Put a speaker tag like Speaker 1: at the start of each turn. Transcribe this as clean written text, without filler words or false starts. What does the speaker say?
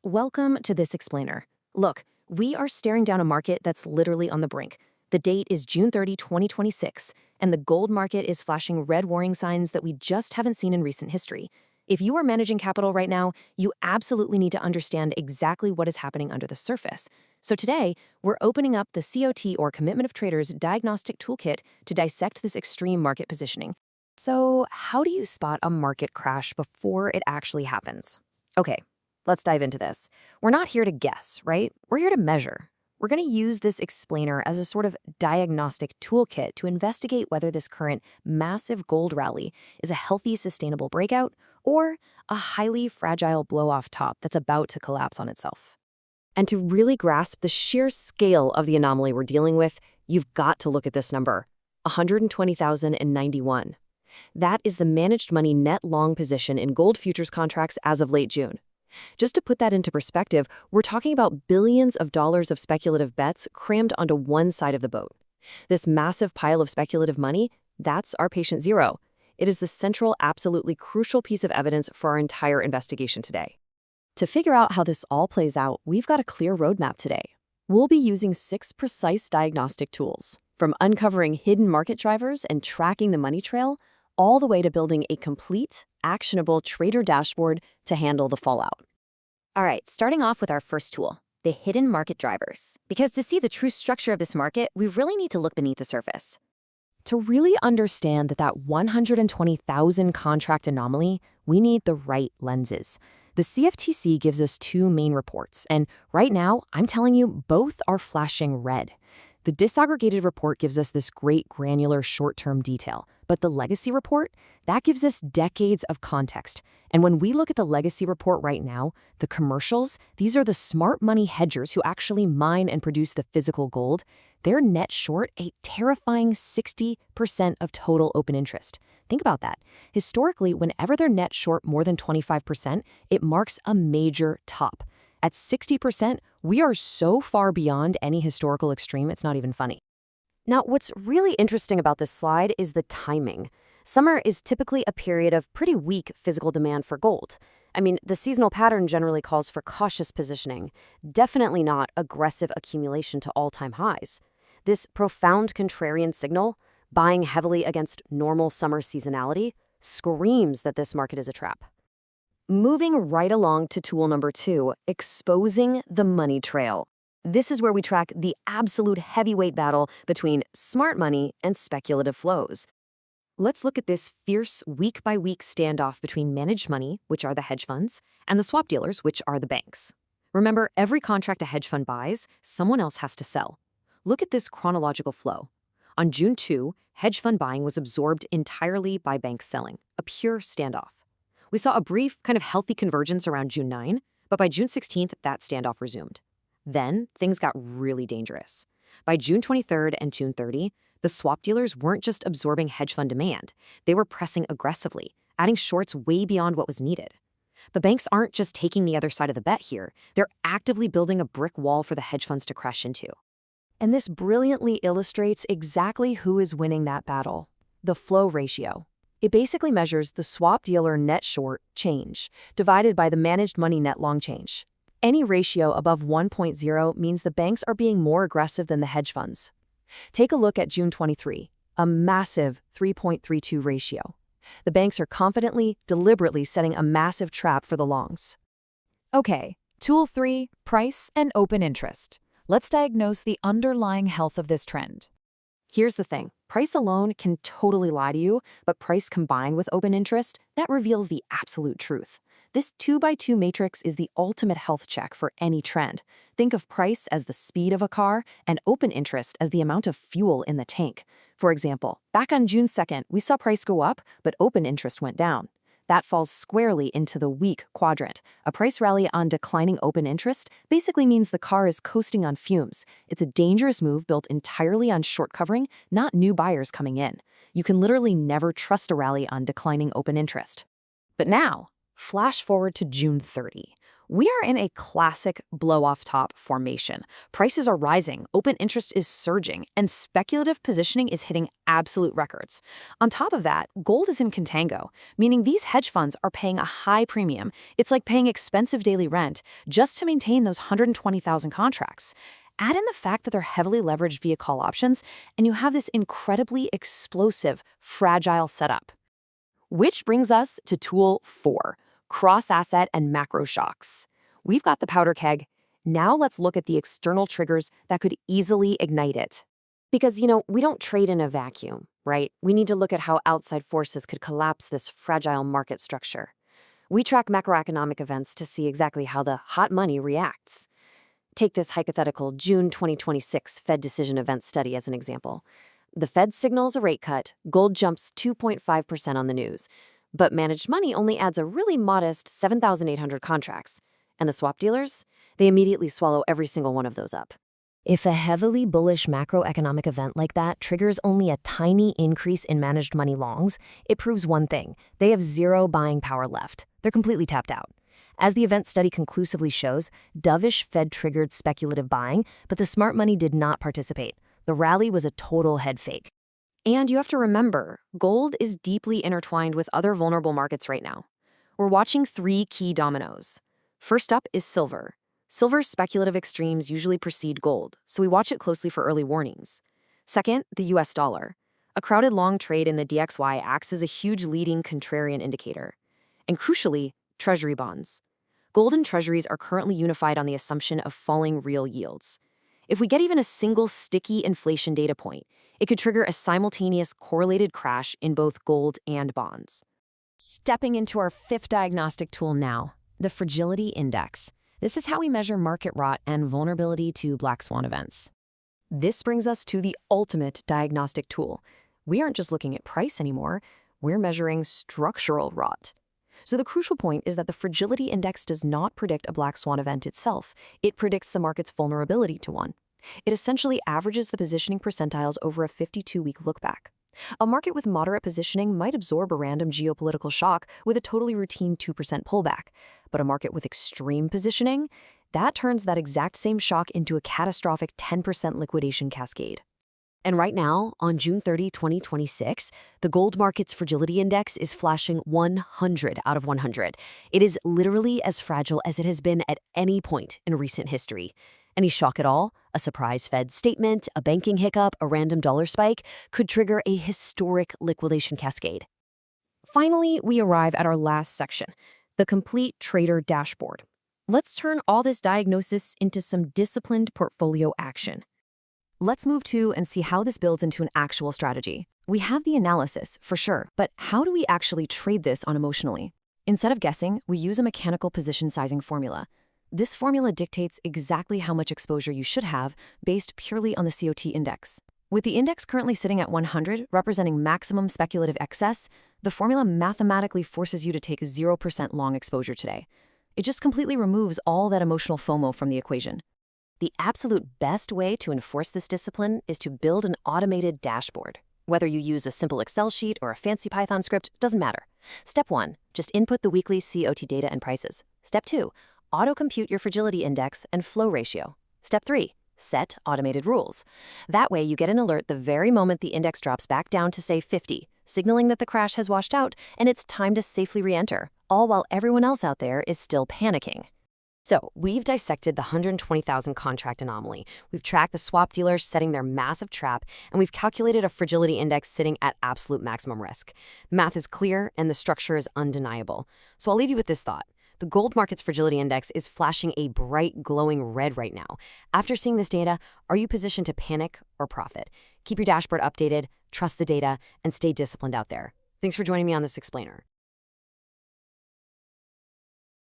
Speaker 1: Welcome to this explainer. Look, we are staring down a market that's literally on the brink. The date is June 30, 2026, and the gold market is flashing red warning signs that we just haven't seen in recent history. If you are managing capital right now, you absolutely need to understand exactly what is happening under the surface. So today, we're opening up the COT, or Commitment of Traders Diagnostic Toolkit, to dissect this extreme market positioning. So how do you spot a market crash before it actually happens? Okay, let's dive into this. We're not here to guess, right? We're here to measure. We're going to use this explainer as a sort of diagnostic toolkit to investigate whether this current massive gold rally is a healthy, sustainable breakout or a highly fragile blow-off top that's about to collapse on itself. And to really grasp the sheer scale of the anomaly we're dealing with, you've got to look at this number, 120,091. That is the managed money net long position in gold futures contracts as of late June. Just to put that into perspective, we're talking about billions of dollars of speculative bets crammed onto one side of the boat. This massive pile of speculative money, that's our patient zero. It is the central, absolutely crucial piece of evidence for our entire investigation today. To figure out how this all plays out, we've got a clear roadmap today. We'll be using 6 precise diagnostic tools, from uncovering hidden market drivers and tracking the money trail, all the way to building a complete, actionable trader dashboard to handle the fallout. All right, starting off with our first tool, the hidden market drivers. Because to see the true structure of this market, we really need to look beneath the surface. To really understand that 120,000 contract anomaly, we need the right lenses. The CFTC gives us 2 main reports, and right now, I'm telling you, both are flashing red. The disaggregated report gives us this great granular short-term detail, but the legacy report, that gives us decades of context. And when we look at the legacy report right now, the commercials, these are the smart money hedgers who actually mine and produce the physical gold. They're net short a terrifying 60% of total open interest. Think about that. Historically, whenever they're net short more than 25%, it marks a major top. At 60%, we are so far beyond any historical extreme, it's not even funny. Now, what's really interesting about this slide is the timing. Summer is typically a period of pretty weak physical demand for gold. I mean, the seasonal pattern generally calls for cautious positioning, definitely not aggressive accumulation to all-time highs. This profound contrarian signal, buying heavily against normal summer seasonality, screams that this market is a trap. Moving right along to tool number 2, exposing the money trail. This is where we track the absolute heavyweight battle between smart money and speculative flows. Let's look at this fierce week-by-week standoff between managed money, which are the hedge funds, and the swap dealers, which are the banks. Remember, every contract a hedge fund buys, someone else has to sell. Look at this chronological flow. On June 2, hedge fund buying was absorbed entirely by banks selling, a pure standoff. We saw a brief, kind of healthy convergence around June 9, but by June 16th, that standoff resumed. Then, things got really dangerous. By June 23rd and June 30, the swap dealers weren't just absorbing hedge fund demand. They were pressing aggressively, adding shorts way beyond what was needed. The banks aren't just taking the other side of the bet here. They're actively building a brick wall for the hedge funds to crash into. And this brilliantly illustrates exactly who is winning that battle: the flow ratio. It basically measures the swap dealer net short change divided by the managed money net long change. Any ratio above 1.0 means the banks are being more aggressive than the hedge funds. Take a look at June 23, a massive 3.32 ratio. The banks are confidently, deliberately setting a massive trap for the longs.
Speaker 2: Okay, tool 3, price and open interest. Let's diagnose the underlying health of this trend.
Speaker 1: Here's the thing. Price alone can totally lie to you, but price combined with open interest, that reveals the absolute truth. This 2x2 matrix is the ultimate health check for any trend. Think of price as the speed of a car and open interest as the amount of fuel in the tank. For example, back on June 2nd, we saw price go up, but open interest went down. That falls squarely into the weak quadrant. A price rally on declining open interest basically means the car is coasting on fumes. It's a dangerous move built entirely on short covering, not new buyers coming in. You can literally never trust a rally on declining open interest. But now, flash forward to June 30. We are in a classic blow-off top formation. Prices are rising, open interest is surging, and speculative positioning is hitting absolute records. On top of that, gold is in contango, meaning these hedge funds are paying a high premium. It's like paying expensive daily rent just to maintain those 120,000 contracts. Add in the fact that they're heavily leveraged via call options, and you have this incredibly explosive, fragile setup. Which brings us to tool 4. Cross-asset and macro shocks. We've got the powder keg. Now let's look at the external triggers that could easily ignite it. Because, we don't trade in a vacuum, right? We need to look at how outside forces could collapse this fragile market structure. We track macroeconomic events to see exactly how the hot money reacts. Take this hypothetical June 2026 Fed decision event study as an example. The Fed signals a rate cut, gold jumps 2.5% on the news. But managed money only adds a really modest 7,800 contracts. And the swap dealers? They immediately swallow every single one of those up. If a heavily bullish macroeconomic event like that triggers only a tiny increase in managed money longs, it proves one thing: they have zero buying power left. They're completely tapped out. As the event study conclusively shows, dovish Fed triggered speculative buying, but the smart money did not participate. The rally was a total head fake. And you have to remember, gold is deeply intertwined with other vulnerable markets right now. We're watching 3 key dominoes. First up is silver. Silver's speculative extremes usually precede gold, so we watch it closely for early warnings. Second, the US dollar. A crowded long trade in the DXY acts as a huge leading contrarian indicator. And crucially, treasury bonds. Gold and treasuries are currently unified on the assumption of falling real yields. If we get even a single sticky inflation data point, it could trigger a simultaneous correlated crash in both gold and bonds. Stepping into our 5th diagnostic tool now, the fragility index. This is how we measure market rot and vulnerability to black swan events. This brings us to the ultimate diagnostic tool. We aren't just looking at price anymore, we're measuring structural rot. So the crucial point is that the fragility index does not predict a black swan event itself. It predicts the market's vulnerability to one. It essentially averages the positioning percentiles over a 52-week lookback. A market with moderate positioning might absorb a random geopolitical shock with a totally routine 2% pullback. But a market with extreme positioning, that turns that exact same shock into a catastrophic 10% liquidation cascade. And right now, on June 30, 2026, the gold market's fragility index is flashing 100 out of 100. It is literally as fragile as it has been at any point in recent history. Any shock at all, a surprise Fed statement, a banking hiccup, a random dollar spike, could trigger a historic liquidation cascade. Finally, we arrive at our last section, the complete trader dashboard. Let's turn all this diagnosis into some disciplined portfolio action. Let's move to and see how this builds into an actual strategy. We have the analysis, for sure, but how do we actually trade this unemotionally? Instead of guessing, we use a mechanical position sizing formula. This formula dictates exactly how much exposure you should have based purely on the COT index. With the index currently sitting at 100, representing maximum speculative excess, the formula mathematically forces you to take 0% long exposure today. It just completely removes all that emotional FOMO from the equation. The absolute best way to enforce this discipline is to build an automated dashboard. Whether you use a simple Excel sheet or a fancy Python script, doesn't matter. Step 1, just input the weekly COT data and prices. Step 2, auto-compute your fragility index and flow ratio. Step 3, set automated rules. That way you get an alert the very moment the index drops back down to, say, 50, signaling that the crash has washed out and it's time to safely re-enter, all while everyone else out there is still panicking. So, we've dissected the 120,000 contract anomaly, we've tracked the swap dealers setting their massive trap, and we've calculated a fragility index sitting at absolute maximum risk. The math is clear and the structure is undeniable. So I'll leave you with this thought. The gold market's fragility index is flashing a bright, glowing red right now. After seeing this data, are you positioned to panic or profit? Keep your dashboard updated, trust the data, and stay disciplined out there. Thanks for joining me on this explainer.